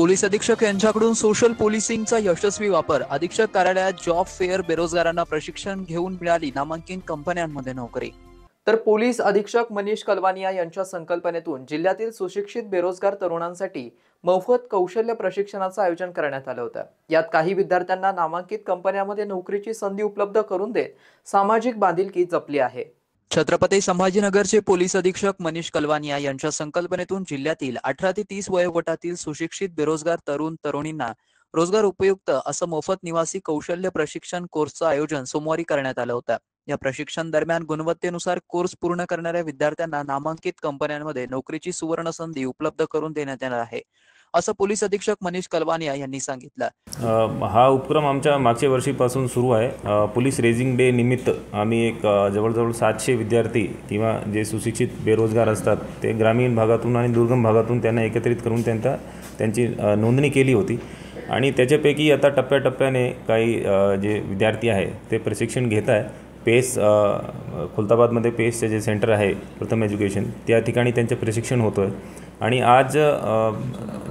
Police अधीक्षक यांच्याकडून social पोलिसिंगचा यशस्वी वापर। अधीक्षक कार्यालयात जॉब फेअर, बेरोजगारांना प्रशिक्षण घेऊन मिळाली नामांकित कंपन्यांमध्ये नोकरी। तर पोलीस अधीक्षक मनीष कलवानिया यांच्या संकल्पनेतून जिल्ह्यातील सुशिक्षित बेरोजगार तरुणांसाठी मोफत कौशल्य प्रशिक्षणाचं आयोजन करण्यात आलं होतं। यात काही विद्यार्थ्यांना नामांकित कंपन्यांमध्ये नोकरीची संधी उपलब्ध करून देत सामाजिक बांधिलकी जपली आहे। छत्रपती संभाजीनगरचे पोलीस अधीक्षक मनीष कलवानिया यांच्या संकल्पनेतून जिल्ह्यातील 18 ते 30 वयोगटातील सुशिक्षित बेरोजगार तरुण तरुणींना रोजगार उपयुक्त असं मोफत निवासी कौशल्य प्रशिक्षण कोर्सचं आयोजन सोमवारी करण्यात आलं होतं। या प्रशिक्षण दरम्यान गुणवत्तेनुसार कोर्स पूर्ण करणाऱ्या विद्यार्थ्यांना नामांकित कंपन्यांमध्ये नोकरीची सुवर्ण संधी उपलब्ध करून देण्यात येणार आहे, असं पोलीस अधीक्षक मनीष कलवानिया यांनी सांगितलं। हा उपक्रम आमच्या मागच्या वर्षीपासून सुरू आहे। पोलीस रेझिंग डे निमित्त आम्ही एक जवळजवळ 700 विद्यार्थी किंवा जे सुशिक्षित बेरोजगार असतात ते ग्रामीण भागातून आणि दुर्गम भागातून त्यांना एकत्रित करून त्यांची नोंदणी केली होती आणि त्याच्यापैकी आता टप्प्याटप्प्याने काही जे विद्यार्थी आहे ते प्रशिक्षण घेत आहे। पेस खुलताबादमध्ये पेसचे जे सेंटर आहे प्रथम एज्युकेशन त्या ठिकाणी त्यांचे प्रशिक्षण होतं आहे आणि आज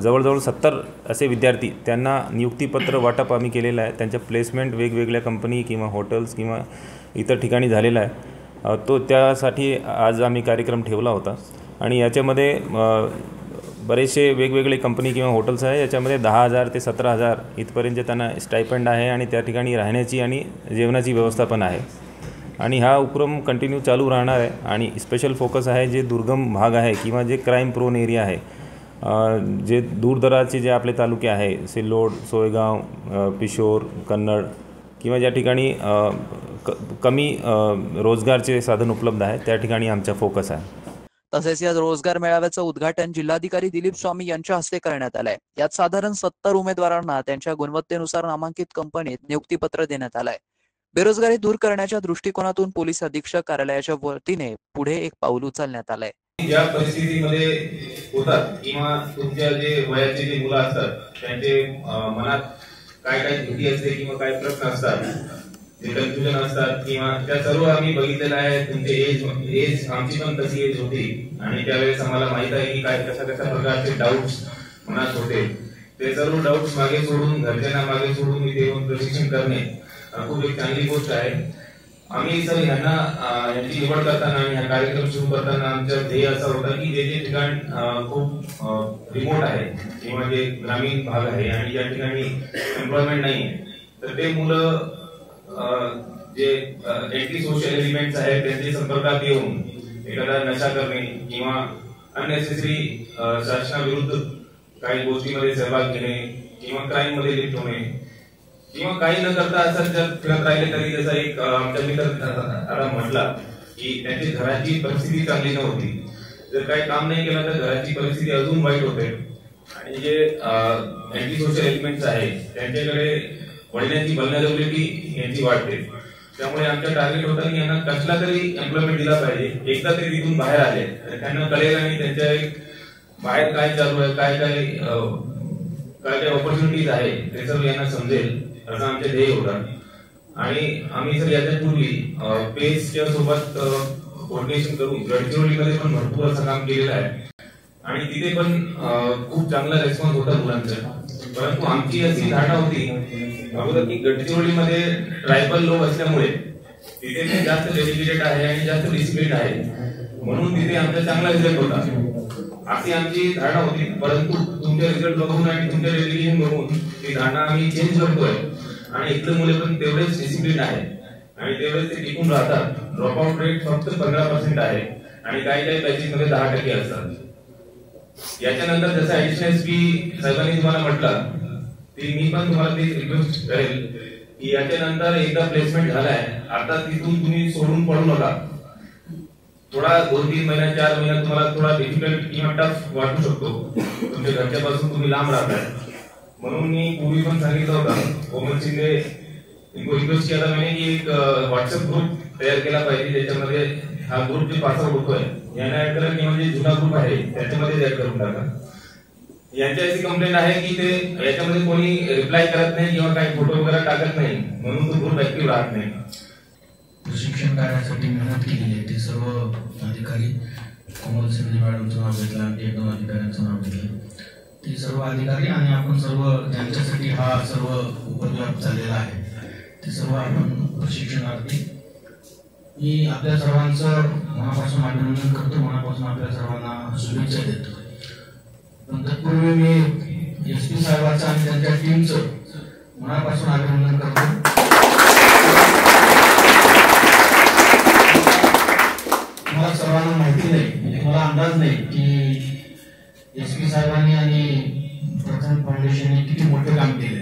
जवळजवळ 70 असे विद्यार्थी त्यांना नियुक्तीपत्र वाटप आम्ही केलेलं आहे। त्यांच्या प्लेसमेंट वेगवेगळ्या कंपनी किंवा हॉटेल्स किंवा इतर ठिकाणी झालेला आहे। तो त्यासाठी आज आम्ही कार्यक्रम ठेवला होता आणि याच्यामध्ये बरेचसे वेगवेगळे कंपनी किंवा हॉटेल्स आहे। याच्यामध्ये 10,000 ते 17,000 इथपर्यंत त्यांना स्टायपेंड आहे आणि त्या ठिकाणी राहण्याची आणि जेवणाची व्यवस्था पण आहे आणि हा उपक्रम कंटिन्यू चालू राहणार आहे आणि स्पेशल फोकस आहे जे दुर्गम भाग आहे किंवा जे क्राईम प्रोन एरिया आहे, जे दूरदराजचे जे आपले तालुके आहे सिल्लोड, सोयगाव, पिशोर, कन्नड किंवा ज्या ठिकाणी कमी रोजगारचे साधन उपलब्ध आहे त्या ठिकाणी आमचा फोकस आहे। तसेच या रोजगार मेळाव्याचं उद्घाटन जिल्हाधिकारी दिलीप स्वामी यांच्या हस्ते करण्यात आलंय। यात साधारण 70 उमेदवारांना त्यांच्या गुणवत्तेनुसार नामांकित कंपनीत नियुक्तीपत्र देण्यात आलंय। बेरोजगारी दूर करण्याच्या दृष्टिकोनातून पोलीस अधीक्षक कार्यालयाच्या वतीने पुढे एक पाऊल उचलण्यात आलंय। ज्या परिस्थितीमध्ये होतात किंवा तुमच्या जे वयाचे जे मुलं असतात त्यांचे मनात काय काय भीती असते किंवा काय प्रश्न असतात, जे कन्फ्युजन असतात किंवा त्या सर्व आम्ही बघितलेलं आहे। तुमचे एज आमची पण तशी एज होती आणि त्यावेळेस आम्हाला माहित आहे की काय कशा प्रकारचे डाऊट्स मनात होते। ते सर्व डाऊट्स मागे सोडून, घरच्यांना मागे सोडून इथे येऊन प्रशिक्षण करणे खूप एक चांगली गोष्ट आहे। आम्ही सर यांची निवड करताना आणि हा कार्यक्रम सुरू करताना आमचा ध्येय असा होता की जे ठिकाण खूप रिमोट आहे किंवा जे ग्रामीण भाग आहे आणि ज्या ठिकाणी एम्प्लॉयमेंट नाही तर ते मुलं जे एंटी सोशल एलिमेंट्स आहेत त्यांच्या संपर्कात येऊन एखादा नशा करणे किंवा अननेसेसरी शासनाविरुद्ध काही गोष्टीमध्ये सहभाग घेणे किंवा क्राईम मध्ये लिप्त होणे किंवा काही न करता असं जर फिरत राहिले तरी जसं एक आमच्या मित्र आता म्हटला की त्यांची घराची परिस्थिती चांगली नव्हती, जर काही काम नाही केलं तर घराची परिस्थिती अजून वाईट होते आणि जे अँटी सोशल एलिमेंट्स आहेत त्यांच्याकडे वळण्याची व्हलनरेबिलिटी यांची वाढते। त्यामुळे आमचा टार्गेट होता की यांना कसला तरी एम्प्लॉयमेंट दिला पाहिजे। एकदा ते तिथून बाहेर आले तर त्यांना कळेल आणि त्यांच्या एक बाहेर काय चालू आहे, काय काय ऑपॉर्च्युनिटीज आहे ते सर्व यांना समजेल असं आमचे ध्येय होता। आणि आम्ही सर याच्या पूर्वी पेसच्या सोबत कोऑर्डिनेशन करून गडचिरोलीमध्ये पण भरपूर असं काम केलेलं आहे आणि तिथे पण खूप चांगला रिस्पॉन्स होता मुलांचा। परंतु आमची अशी धारणा होती अगोदर की गडचिरोलीमध्ये ट्रायबल लोक असल्यामुळे तिथे ते जास्त डेडिकेटेड आहे आणि जास्त डिसिप्लिन आहे म्हणून तिथे आमचा चांगला रिझल्ट होता अशी आमची धारणा होती। परंतु तुमचे रिझल्ट बघून आणि तुमच्या डेडिकेशन बघून ती धारणा आम्ही चेंज करतोय आणि इथले मुले पण तेवढेच डिसिप्लिन आहे आणि तेवढेच ते टिकून राहतात। ड्रॉपआउट रेट फक्त 15% आहे आणि काही बॅचेस मध्ये 10% असतात। याच्यानंतर जसं ऍडिशनल एसपी साहेबांनी तुम्हाला म्हटलं ती मी पण तुम्हाला ती रिक्वेस्ट करेल की याच्यानंतर एकदा प्लेसमेंट झालाय आता तिथून तुम्ही सोडून पडू नका। थोडा 2-3 महिन्यात 4 महिन्यात तुम्हाला थोडा डिफिकल्ट किंवा टफ वाटू शकतो, तुमच्या घरच्यापासून तुम्ही लांब राहताय म्हणून मी पूर्वी पण सांगितलं होतं ओमन शिंदे इनको रिक्वेस्ट केला मैंने की एक व्हॉट्सअप ग्रुप तयार केला पाहिजे ज्याच्यामध्ये हा ग्रुप जे पासआउट होतोय यांना ऍड करा किंवा जे जुना ग्रुप आहे त्याच्यामध्ये ऍड करून टाका। यांची अशी कंप्लेंट आहे की ते याच्यामध्ये कोणी रिप्लाय करत नाही किंवा काही फोटो वगैरे टाकत नाही म्हणून तो ग्रुप ऍक्टिव्ह राहत नाही। प्रशिक्षण करण्यासाठी मेहनत केली आहे ते सर्व अधिकारी कोमल शिंदे मॅडमचं नाव घेतलं आणि 1-2 अधिकाऱ्यांचं नाव घेतलं। ते सर्व अधिकारी आणि आपण सर्व ज्यांच्यासाठी हा सर्व उपद्व्याप चाललेला आहे ते सर्व आपण प्रशिक्षणार्थी. मी आपल्या सर्वांचं मनापासून अभिनंदन करतो, मनापासून आपल्या सर्वांना शुभेच्छा देतो. पण तत्पूर्वी मी SP साहेबांचं आणि त्यांच्या टीमचं मनापासून अभिनंदन करतो. मला सर्वांना माहिती नाही, मला अंदाज नाही की SP साहेबांनी आणि प्रथम फाउंडेशनने किती मोठे काम केले.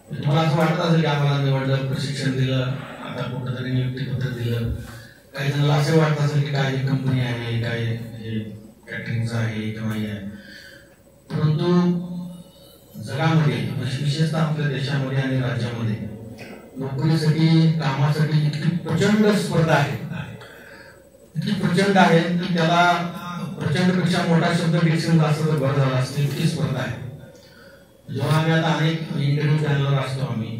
तुम्हाला असं वाटत असेल की आम्हाला निवडलं, प्रशिक्षण दिलं, आता कुठंतरी नियुक्तीपत्र दिलं. काही जणांना असे वाटत असेल की काय कंपनी आहे, काय कॅटरिंगचं आहे किंवा हे आहे. परंतु जगामध्ये विशेषतः आपल्या देशामध्ये आणि राज्यामध्ये नोकरीसाठी, कामासाठी इतकी प्रचंड स्पर्धा आहे, इतकी प्रचंड आहे की त्याला प्रचंडपेक्षा मोठा शब्द डिक्शनरी असं जर बरं झाला असतं, इतकी स्पर्धा आहे. जेव्हा आम्ही आता अनेक इंटरव्ह्यू चॅनलवर असतो, आम्ही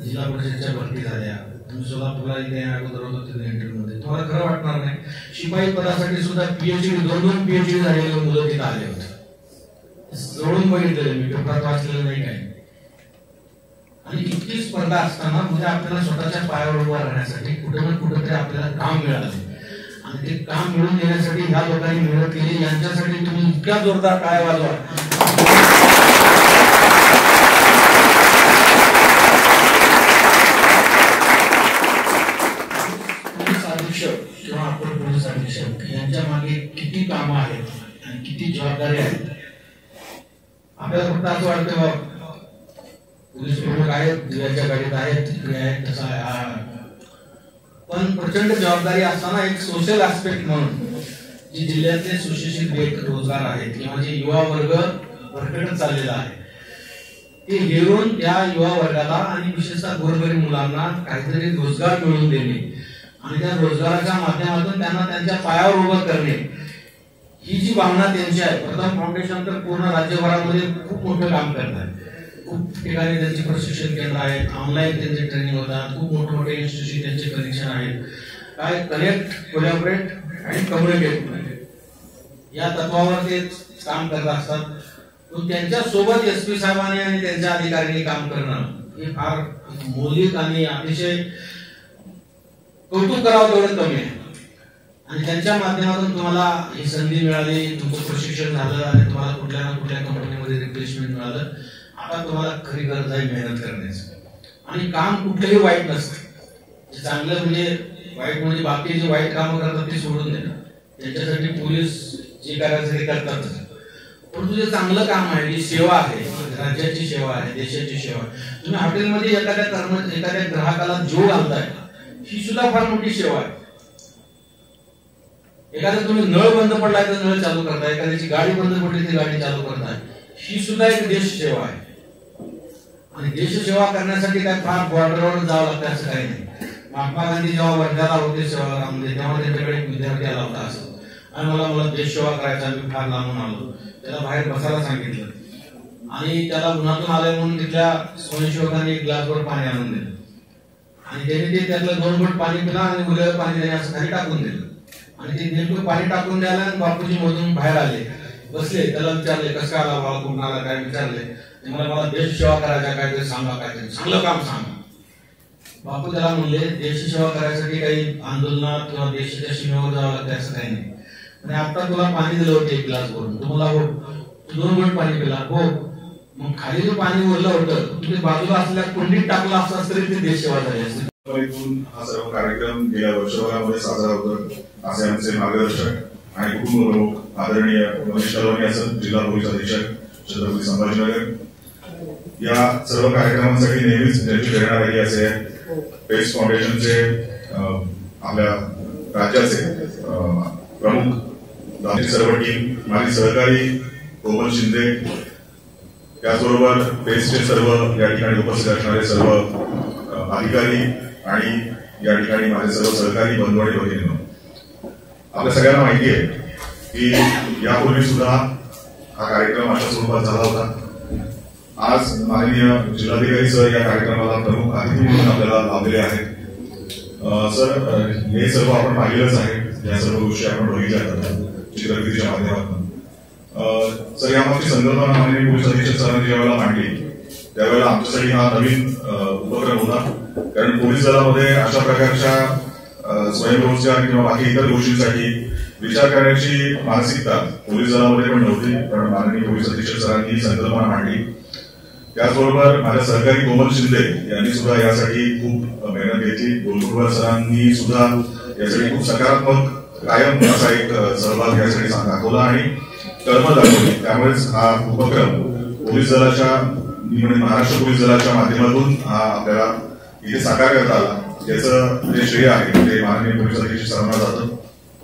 जिल्हा परिषदच्या भरती झाल्या, तुम्ही सोलापूरला इथे अगोदर होतो तिथे इंटरव्ह्यूमध्ये, तुम्हाला खरं वाटणार नाही, शिपाई पदासाठी सुद्धा PhD 2-2 PhD झालेले मुलं तिथे आले होते. जवळून बघितलेले मी, पेपरात वाचलेलं नाही काही. आणि इतकी स्पर्धा असताना म्हणजे आपल्याला स्वतःच्या पायावर उभा राहण्यासाठी कुठे ना कुठेतरी आपल्याला काम मिळालं आणि ते काम मिळवून देण्यासाठी ह्या लोकांनी मेहनत केली. यांच्यासाठी तुम्ही इतक्या जोरदार टाळ्या वाजवा. पोलीस अधीक्षक किंवा अपर पोलीस अधीक्षक यांच्या मागे किती कामं आहेत आणि किती जबाबदारी आहेत. आपल्याला फक्त असं वाटतं पोलीस प्रमुख आहेत, जिल्ह्याच्या गाडीत आहेत, तिकडे आहेत, तसं आहे. पण प्रचंड जबाबदारी असताना एक सोशल ऍस्पेक्ट म्हणून जे जिल्ह्यातले सुशिक्षित बेरोजगार आहेत किंवा जे युवा वर्ग भरकटत चाललेला आहे, ते घेऊन त्या युवा वर्गाला आणि विशेषतः गोरगरीब मुलांना काहीतरी रोजगार मिळवून देणे आणि त्या रोजगाराच्या माध्यमातून त्यांना त्यांच्या पायावर उभं करणे, ही जी भावना त्यांची आहे. प्रथम फाउंडेशन तर पूर्ण राज्यभरामध्ये खूप मोठं काम करत आहे. खूप ठिकाणी त्यांचे प्रशिक्षण केंद्र आहेत, ऑनलाईन त्यांचे ट्रेनिंग होतात, खूप मोठे मोठे इन्स्टिट्यूट त्यांचे कनेक्शन आहेत. काय कनेक्ट, कोलॅबोरेट आणि कम्युनिकेट या तत्वावर ते काम करत असतात. त्यांच्या सोबत SP साहेबांनी आणि त्यांच्या अधिकाऱ्यांनी काम करणं हे फार मौलिक आणि अतिशय कौतुक करावं तेवढं कमी आहे. आणि त्यांच्या माध्यमातून तुम्हाला ही संधी मिळाली, तुमचं प्रशिक्षण झालं आणि तुम्हाला कुठल्या ना कुठल्या कंपनीमध्ये रिप्लेसमेंट मिळालं. आता तुम्हाला खरी गरज आहे मेहनत करण्याची. आणि काम कुठलंही वाईट नसतं, चांगलं म्हणजे वाईट म्हणजे बाकी जे वाईट कामं करतात ते सोडून देणं. त्याच्यासाठी पोलीस जे करायचं ते करतातच. परंतु जे चांगलं काम आहे, जी सेवा आहे, राज्याची सेवा आहे, देशाची सेवा आहे. तुम्ही हॉटेलमध्ये एखाद्या ग्राहकाला जीव घालताय, ही सुद्धा फार मोठी सेवा आहे. एखादा तुम्ही नळ बंद पडलाय तर नळ चालू करताय, एखाद्याची गाडी बंद पडली ती गाडी चालू करताय, ही सुद्धा एक देश सेवा आहे. आणि देश सेवा करण्यासाठी काय फार बॉर्डरवर जावं लागतं असं काही नाही. महात्मा गांधी जेव्हा वर्ध्याला होते सेवाग्राममध्ये, तेव्हा त्यांच्याकडे एक विद्यार्थी आला होता असं, आणि मला देश सेवा करायचा, मी फार लांबून आलो, त्याला बाहेर बसायला सांगितलं आणि त्याला उन्हातून आलंय म्हणून तिथल्या स्वयंसेवकांनी एक ग्लासभर पाणी आणून दिलं आणि त्याने ते त्यातलं 2 घोट पाणी पिला आणि उरलेलं पाणी त्याने असं खाली टाकून दिलं. आणि ते नेमकं पाणी टाकून द्यायला आणि बापूजी मधून बाहेर आले, बसले, त्याला विचारले कसं आला बाबा, कुठून आला, काय विचारले. मला देश सेवा करायचा, काहीतरी सांगा, काहीतरी चांगलं काम सांगा. बापू त्याला म्हणले देश सेवा करायसाठी काही आंदोलनात किंवा देशाच्या सीमेवर जावं लागतं असं काही नाही. आणि आता तुला पाणी दिलं होतं 1 ग्लास भरून, तुम्हाला हो 2 घोट पाणी पिला, हो मग खाली जे पाणी उरलं होतं तुम्ही बाजूला असलेल्या कुंडीत टाकलं असं तरी ती देश सेवा झाली असते. हा सर्व कार्यक्रम गेल्या वर्षभरामध्ये साजरा होतो असे आमचे मार्गदर्शक आणि कुटुंब प्रमुख आदरणीय मनीष कलवानी असं जिल्हा पोलीस अधीक्षक छत्रपती संभाजीनगर या सर्व कार्यक्रमांसाठी नेहमीच त्यांची प्रेरणा राहिली असे पेस फाउंडेशनचे आपल्या राज्याचे प्रमुख सर्व टीम, माझी सहकारी गोपन शिंदे, त्याचबरोबर पेसचे सर्व या ठिकाणी उपस्थित असणारे सर्व अधिकारी आणि या ठिकाणी माझे सर्व सहकारी बंधू आणि भगिनींनो, आपल्या सगळ्यांना माहिती आहे की यापूर्वी सुद्धा हा कार्यक्रम अशा स्वरूपात झाला होता. आज माननीय जिल्हाधिकारी सर या कार्यक्रमाला प्रमुख अतिथी म्हणून आपल्याला लाभलेले आहेत. सर, हे सर्व आपण पाहिलंच आहे, या सर्व गोष्टी आपण बघितल्या जातात चित्रफितीच्या माध्यमातून. सर, यामागची संकल्पना माननीय पोलीस अधीक्षक सरांनी ज्यावेळेला मांडली त्यावेळेला आमच्यासाठी हा नवीन उपक्रम होता. कारण पोलीस दलामध्ये अशा प्रकारच्या स्वयंरोजगार किंवा बाकी इतर गोष्टींसाठी विचार करण्याची मानसिकता पोलीस दलामध्ये पण नव्हती. पण माननीय पोलीस अधीक्षक सरांनी ही संकल्पना मांडली. त्याचबरोबर माझ्या सहकारी कोमल शिंदे यांनी सुद्धा यासाठी खूप मेहनत घेतली. गोलकुर्बार सरांनी सुद्धा यासाठी खूप सकारात्मक कायम असा एक सहभाग यासाठी दाखवला आणि कल्पना दाखवली. त्यामुळेच हा उपक्रम पोलीस दलाच्या महाराष्ट्र पोलीस दलाच्या माध्यमातून हा आपल्याला इथे साकार करता आला. याचं जे श्रेय आहे ते माननीय पोलीस अधीक्षक सरांना जातं.